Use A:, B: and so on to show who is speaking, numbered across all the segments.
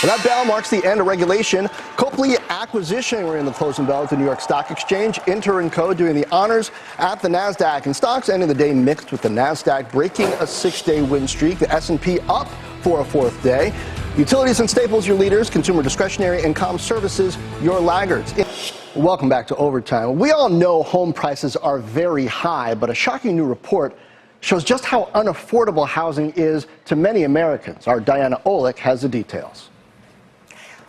A: Well, that bell marks the end of regulation. Copley acquisition ringing the closing bell at the New York Stock Exchange. Inter & Co. doing the honors at the NASDAQ. And stocks ending the day mixed, with the NASDAQ breaking a 6-day win streak. The S&P up for a 4th day. Utilities and staples, your leaders. Consumer discretionary and comm services, your laggards. Welcome back to Overtime. We all know home prices are very high, but a shocking new report shows just how unaffordable housing is to many Americans. Our Diana Olick has the details.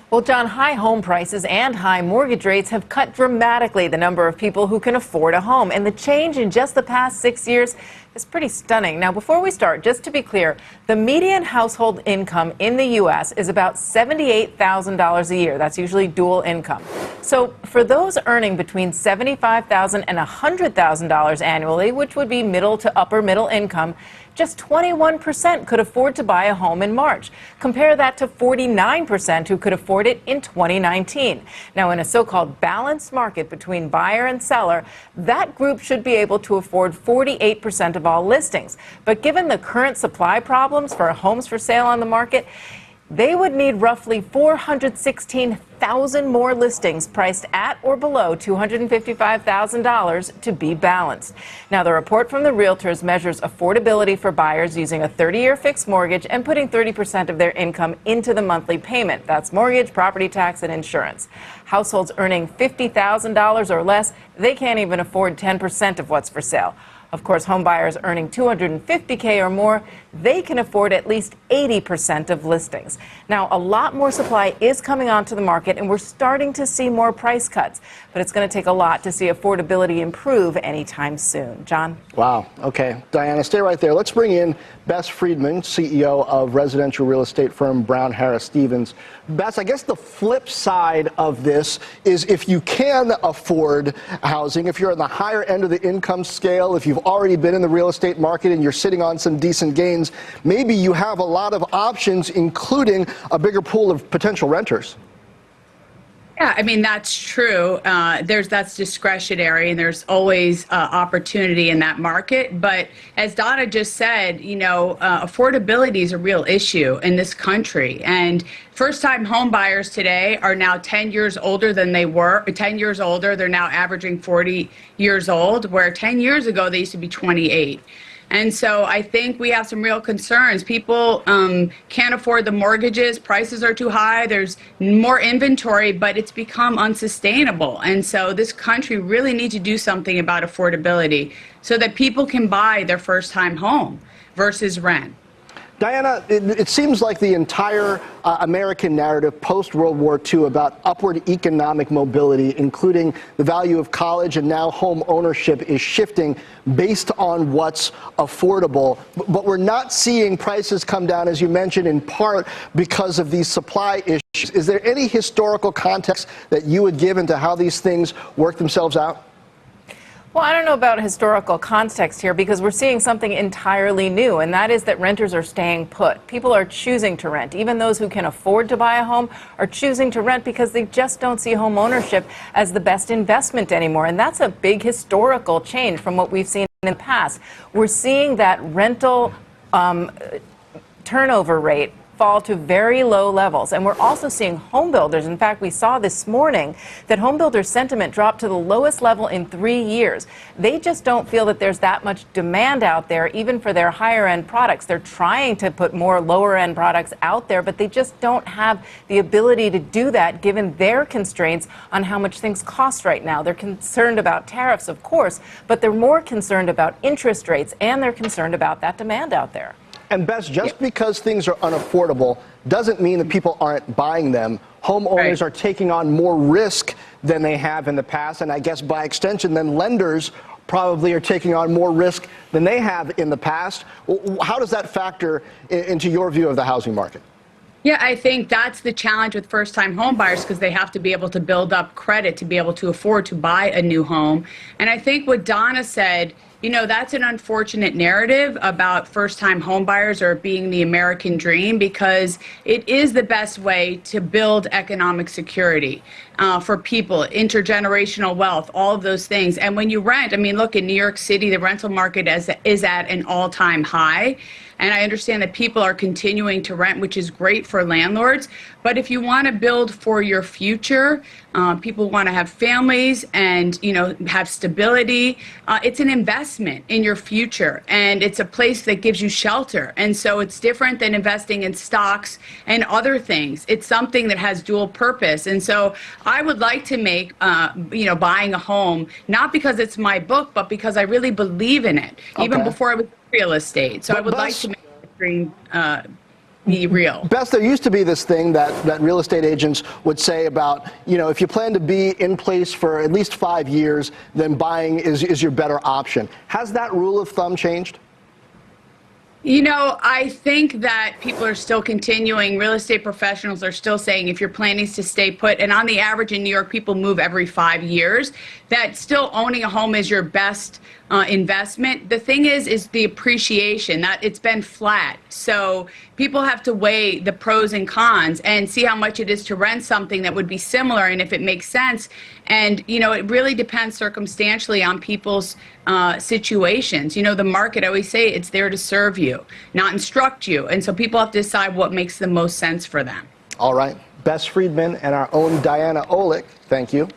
B: Well, John, high home prices and high mortgage rates have cut dramatically the number of people who can afford a home. And the change in just the past 6 years is pretty stunning. Now, before we start, just to be clear, the median household income in the U.S. is about $78,000 a year. That's usually dual income. So for those earning between $75,000 and $100,000 annually, which would be middle to upper middle income, just 21% could afford to buy a home in March. Compare that to 49% who could afford it in 2019. Now, in a so-called balanced market between buyer and seller, that group should be able to afford 48% of all listings. But given the current supply problems for homes for sale on the market, they would need roughly 416,000 more listings priced at or below $255,000 to be balanced. Now, the report from the realtors measures affordability for buyers using a 30-year fixed mortgage and putting 30% of their income into the monthly payment. That's mortgage, property tax, and insurance. Households earning $50,000 or less, they can't even afford 10% of what's for sale. Of course, home buyers earning $250K or more, they can afford at least 80% of listings. Now, a lot more supply is coming onto the market, and we're starting to see more price cuts. But it's going to take a lot to see affordability improve anytime soon. John?
A: Wow. Okay. Diana, stay right there. Let's bring in Bess Freedman, CEO of residential real estate firm Brown Harris Stevens. Bess, I guess the flip side of this is if you can afford housing, if you're on the higher end of the income scale, if you've already been in the real estate market and you're sitting on some decent gains, maybe you have a lot of options, including a bigger pool of potential renters.
C: Yeah, I mean, that's true. That's discretionary, and there's always opportunity in that market. But as Donna just said, affordability is a real issue in this country. And first-time home buyers today are now 10 years older than they were. 10 years older, they're now averaging 40 years old, where 10 years ago they used to be 28. And so I think we have some real concerns. People can't afford the mortgages. Prices are too high. There's more inventory, but it's become unsustainable. And so this country really needs to do something about affordability so that people can buy their first-time home versus rent.
A: Diana, it seems like the entire American narrative post-World War II about upward economic mobility, including the value of college and now home ownership, is shifting based on what's affordable. But we're not seeing prices come down, as you mentioned, in part because of these supply issues. Is there any historical context that you would give into how these things work themselves out?
B: Well, I don't know about historical context here, because we're seeing something entirely new, and that is that renters are staying put. People are choosing to rent. Even those who can afford to buy a home are choosing to rent because they just don't see home ownership as the best investment anymore. And that's a big historical change from what we've seen in the past. We're seeing that rental turnover rate fall to very low levels. And we're also seeing home builders. In fact, we saw this morning that home builder sentiment dropped to the lowest level in 3 years. They just don't feel that there's that much demand out there, even for their higher end products. They're trying to put more lower end products out there, but they just don't have the ability to do that given their constraints on how much things cost right now. They're concerned about tariffs, of course, but they're more concerned about interest rates, and they're concerned about that demand out there.
A: And Bess, just because things are unaffordable doesn't mean that people aren't buying them. Homeowners are taking on more risk than they have in the past, and I guess by extension, then lenders probably are taking on more risk than they have in the past. How does that factor into your view of the housing market?
C: Yeah, I think that's the challenge with first-time home buyers, because they have to be able to build up credit to be able to afford to buy a new home. And I think what Donna said, that's an unfortunate narrative about first-time homebuyers or being the American dream, because it is the best way to build economic security for people, intergenerational wealth, all of those things. And when you rent, I mean, look, in New York City, the rental market is at an all-time high. And I understand that people are continuing to rent, which is great for landlords. But if you want to build for your future, people want to have families and, have stability. It's an investment in your future, and it's a place that gives you shelter. And so it's different than investing in stocks and other things. It's something that has dual purpose. And so I would like to make, buying a home, not because it's my book, but because I really believe in it, even before I was in real estate. So I would like to make the dream be real.
A: Bess, there used to be this thing that real estate agents would say about, if you plan to be in place for at least 5 years, then buying is your better option. Has that rule of thumb changed?
C: I think that people are still continuing. Real estate professionals are still saying if your plan is to stay put, and on the average in New York, people move every 5 years, that still owning a home is your best investment. The thing is the appreciation, that it's been flat. So people have to weigh the pros and cons and see how much it is to rent something that would be similar and if it makes sense. And, it really depends circumstantially on people's situations. The market, I always say, it's there to serve you, not instruct you. And so people have to decide what makes the most sense for them.
A: All right. Bess Freedman and our own Diana Olick, thank you.